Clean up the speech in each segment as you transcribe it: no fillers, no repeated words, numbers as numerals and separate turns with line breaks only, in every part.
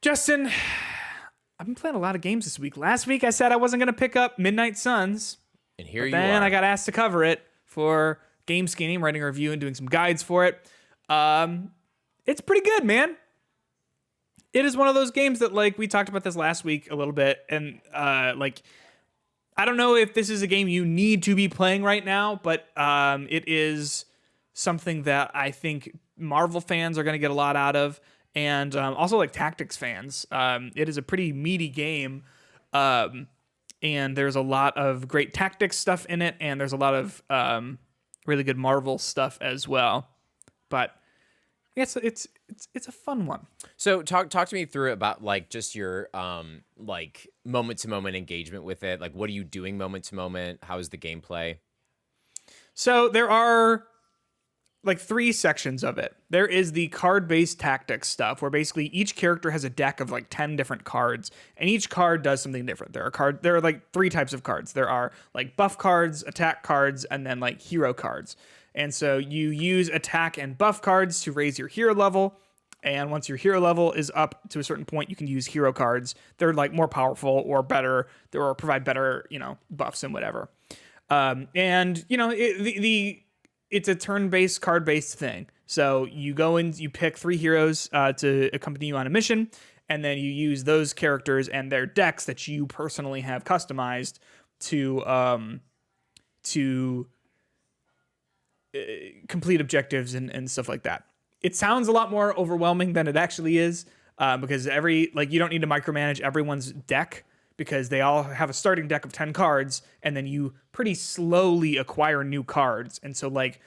Justin, I've been playing a lot of games this week. Last week I said I wasn't going to pick up Midnight Suns.
And here you
then
are.
I got asked to cover it for Game Skinny, writing a review and doing some guides for it. It's pretty good, man. It is one of those games that, like, we talked about this last week a little bit, and like, I don't know if this is a game you need to be playing right now, but it is something that I think Marvel fans are going to get a lot out of, and also like tactics fans. It is a pretty meaty game, and there's a lot of great tactics stuff in it, and there's a lot of really good Marvel stuff as well. But it's a fun one.
So talk to me through it about like just your like moment to moment engagement with it. Like, what are you doing moment to moment? How is the gameplay?
So there are like 3 sections of it. There is the card-based tactics stuff, where basically each character has a deck of like 10 different cards, and each card does something different. There are like 3 types of cards. There are like buff cards, attack cards, and then like hero cards. And so you use attack and buff cards to raise your hero level. And once your hero level is up to a certain point, you can use hero cards. They're like more powerful or better, or provide better, buffs and whatever. And it's a turn-based, card-based thing. So you go and you pick 3 heroes to accompany you on a mission, and then you use those characters and their decks that you personally have customized to complete objectives and stuff like that. It sounds a lot more overwhelming than it actually is, because you don't need to micromanage everyone's deck, because they all have a starting deck of 10 cards, and then you pretty slowly acquire new cards. And so like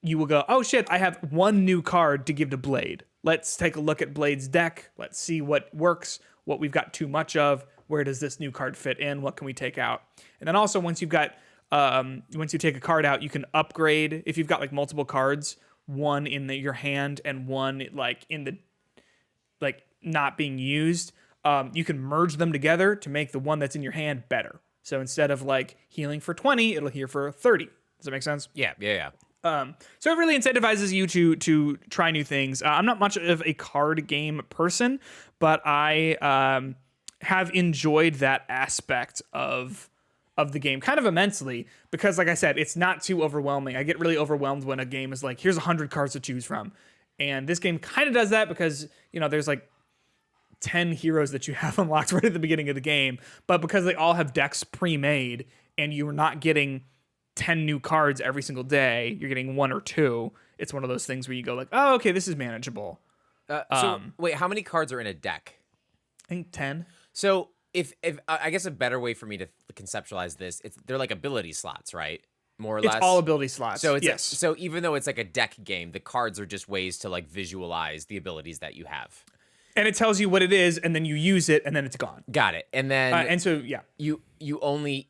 you will go, oh shit, I have 1 new card to give to Blade. Let's take a look at Blade's deck. Let's see what works, what we've got too much of, where does this new card fit in, what can we take out? And then also once you take a card out, you can upgrade. If you've got like multiple cards, one in your hand and one like in the like not being used, you can merge them together to make the one that's in your hand better. So instead of like healing for 20, it'll heal for 30. Does that make sense?
Yeah.
So it really incentivizes you to try new things. I'm not much of a card game person, but I have enjoyed that aspect of the game kind of immensely, because like I said, it's not too overwhelming. I get really overwhelmed when a game is like, here's 100 cards to choose from. And this game kind of does that, because, there's like 10 heroes that you have unlocked right at the beginning of the game. But because they all have decks pre-made and you're not getting 10 new cards every single day, you're getting 1 or 2. It's one of those things where you go like, oh, okay, this is manageable.
So wait, how many cards are in a deck?
I think 10.
So if I guess a better way for me to conceptualize this, they're like ability slots, right? More or less.
It's all ability slots.
So it's
yes.
So even though it's like a deck game, the cards are just ways to like visualize the abilities that you have.
And it tells you what it is, and then you use it, and then it's gone.
Got it. And then
and so yeah,
you only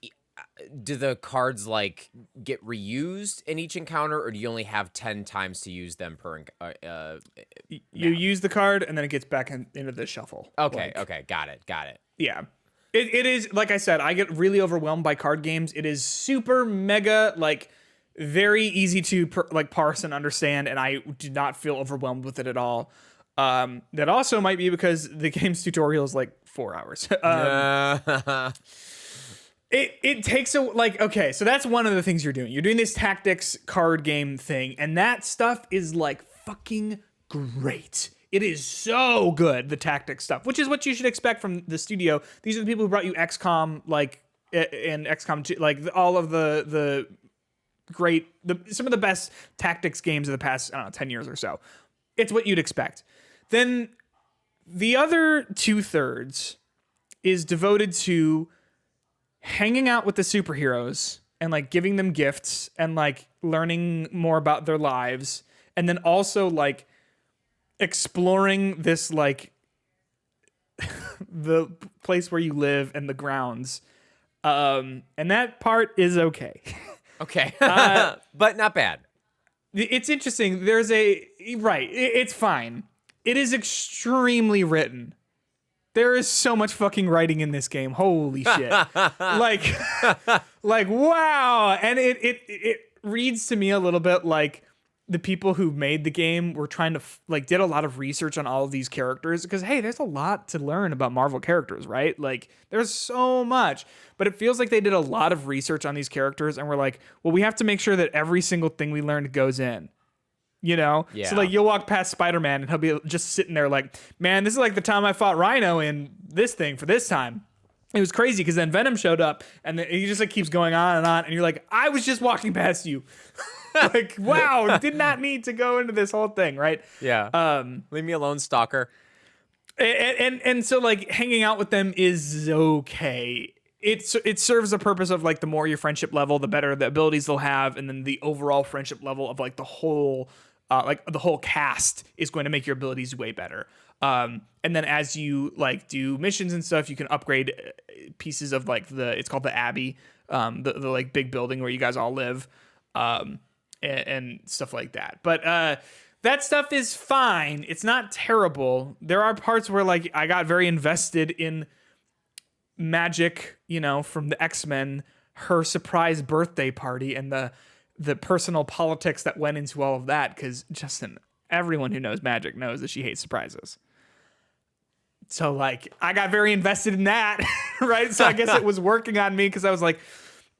do the cards like get reused in each encounter, or do you only have 10 times to use them per?
You use the card, and then it gets back into the shuffle.
Okay. Okay. Got it.
Yeah. It is, like I said, I get really overwhelmed by card games. It is super mega, like, very easy to parse and understand, and I do not feel overwhelmed with it at all. That also might be because the game's tutorial is like 4 hours. It takes okay, so that's one of the things you're doing. You're doing this tactics card game thing, and that stuff is like fucking great. It is so good, the tactics stuff, which is what you should expect from the studio. These are the people who brought you XCOM, and XCOM 2, all of the great, some of the best tactics games of the past, 10 years or so. It's what you'd expect. Then the other 2/3 is devoted to hanging out with the superheroes and like giving them gifts and like learning more about their lives, and then also like exploring this like the place where you live and the grounds, and that part is okay.
Okay. But not bad.
It's interesting. It's fine. It is extremely written. There is so much fucking writing in this game. Holy shit. like wow. And it reads to me a little bit like the people who made the game were trying to like did a lot of research on all of these characters because hey, there's a lot to learn about Marvel characters, right? Like there's so much, but it feels like they did a lot of research on these characters and we're like, well, we have to make sure that every single thing we learned goes in. You know?
Yeah.
So like you'll walk past Spider-Man and he'll be just sitting there like, man, this is like the time I fought Rhino in this thing for this time. It was crazy because then Venom showed up and he just like keeps going on and you're like, I was just walking past you. Like, wow, did not need to go into this whole thing, right?
Yeah. Leave me alone, stalker.
And so like hanging out with them is okay. It serves a purpose of like the more your friendship level, the better the abilities they'll have, and then the overall friendship level of like the whole cast is going to make your abilities way better. And then as you like do missions and stuff, you can upgrade pieces of like it's called the Abbey, the like big building where you guys all live, and stuff like that. But that stuff is fine. It's not terrible. There are parts where like I got very invested in Magic, you know, from the X-Men, her surprise birthday party and the personal politics that went into all of that. Because Justin, everyone who knows Magic knows that she hates surprises. So like I got very invested in that, right? So I guess it was working on me because I was like,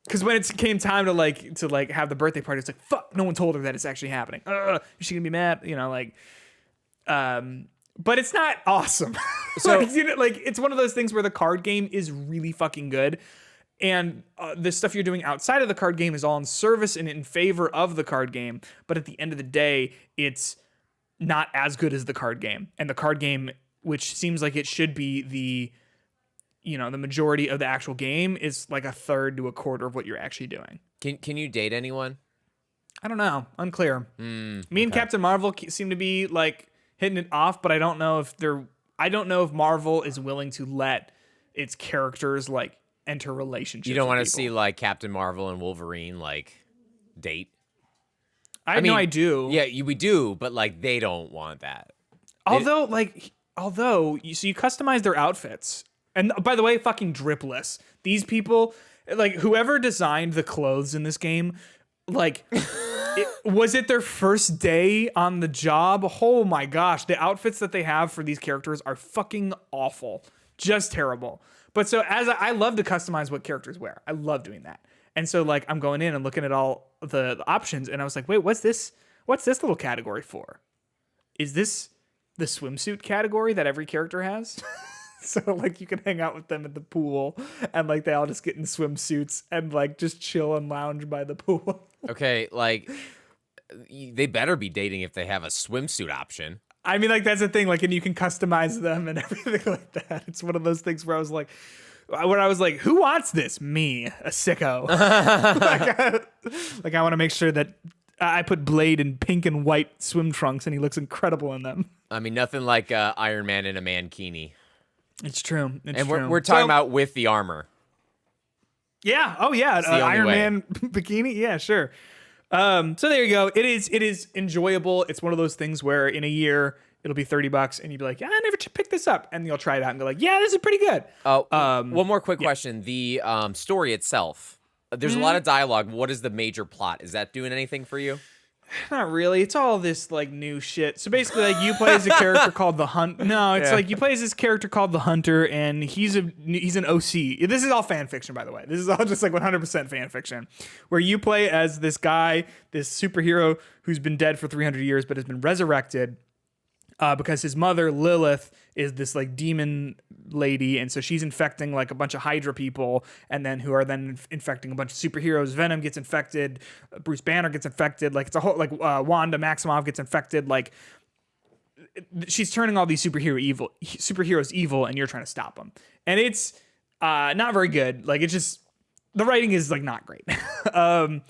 because when it came time to have the birthday party, it's like, fuck, no one told her that it's actually happening. Is she gonna be mad? You know, like, but it's not awesome. So like, you know, like it's one of those things where the card game is really fucking good, and the stuff you're doing outside of the card game is all in service and in favor of the card game. But at the end of the day, it's not as good as the card game, and the card game, which seems like it should be the majority of the actual game, is like a third to a quarter of what you're actually doing.
Can you date anyone?
I don't know. Unclear. Me and Captain Marvel seem to be like hitting it off, but I don't know if Marvel is willing to let its characters like enter relationships.
You don't
want
to see like Captain Marvel and Wolverine like date?
I mean, I do.
Yeah, we do, but like they don't want that.
Although you customize their outfits. And by the way, fucking dripless. These people, like whoever designed the clothes in this game, like, was it their first day on the job? Oh my gosh, the outfits that they have for these characters are fucking awful, just terrible. But so as I love to customize what characters wear, I love doing that. And so like I'm going in and looking at all the options, and I was like, wait, what's this? What's this little category for? Is this the swimsuit category that every character has? So like you can hang out with them at the pool and like they all just get in swimsuits and like just chill and lounge by the pool.
Okay, like they better be dating if they have a swimsuit option.
I mean, like that's the thing, like, and you can customize them and everything like that. It's one of those things where I was like, who wants this? Me, a sicko. like I want to make sure that I put Blade in pink and white swim trunks and he looks incredible in them.
I mean, nothing like Iron Man in a mankini.
It's true.
We're talking about with the armor.
Yeah. Oh yeah. Iron Man bikini. Yeah, sure. So there you go. It is enjoyable. It's one of those things where in a year it'll be $30 and you'd be like, I never picked this up, and you'll try it out and go like, yeah, this is pretty good.
One more quick question. The story itself. There's a lot of dialogue. What is the major plot? Is that doing anything for you?
Not really. It's all this like new shit. So basically, like you play as a character called the Hunt. No, it's like you play as this character called the Hunter, and he's an OC. This is all fan fiction, by the way. This is all just like 100% fan fiction, where you play as this guy, this superhero who's been dead for 300 years but has been resurrected. Because his mother, Lilith, is this like demon lady, and so she's infecting like a bunch of Hydra people, and then who are then infecting a bunch of superheroes. Venom gets infected, Bruce Banner gets infected, like it's a whole like Wanda Maximoff gets infected. Like she's turning all these superheroes evil, and you're trying to stop them, and it's not very good. Like it's just the writing is like not great. I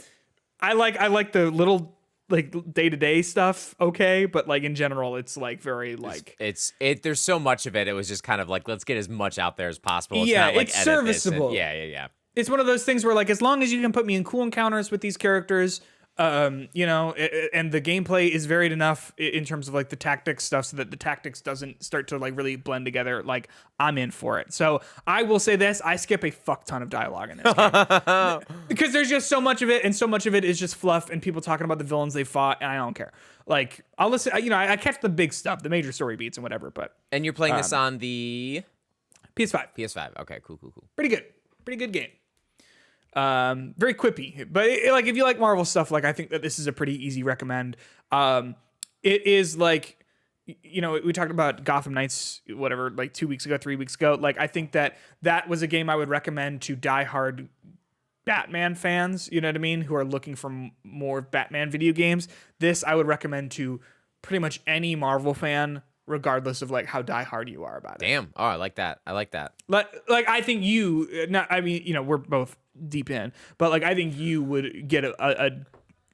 like the little like day-to-day stuff, okay, but like in general it's like very like
there's so much of it. It was just kind of like, let's get as much out there as possible. It's
yeah,
not like
it's serviceable.
Yeah.
It's one of those things where like as long as you can put me in cool encounters with these characters, You know, and the gameplay is varied enough in terms of like the tactics stuff, so that the tactics doesn't start to like really blend together. Like, I'm in for it. So I will say this: I skip a fuck ton of dialogue in this game because there's just so much of it, and so much of it is just fluff and people talking about the villains they fought, and I don't care. Like, I'll listen. You know, I catch the big stuff, the major story beats and whatever. But
And you're playing this on the
PS5,
PS5. Okay, cool.
pretty good game. Very quippy, but like if you like Marvel stuff, like I think that this is a pretty easy recommend. It is like, you know, we talked about Gotham Knights, whatever, like 3 weeks ago. Like, I think that was a game I would recommend to diehard Batman fans, you know what I mean, who are looking for more Batman video games. This I would recommend to pretty much any Marvel fan, regardless of like how diehard you are about it.
Damn. Oh, I like that.
Like I think I mean, you know, we're both deep in, but like I think you would get a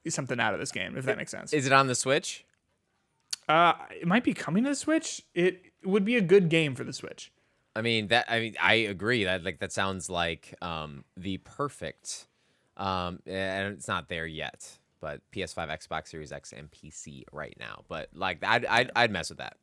something out of this game, if that makes sense.
Is it on the Switch?
It might be coming to the Switch. It would be a good game for the Switch.
I agree. That sounds like the perfect and it's not there yet, but PS5, Xbox Series X, and PC right now. But like I'd mess with that.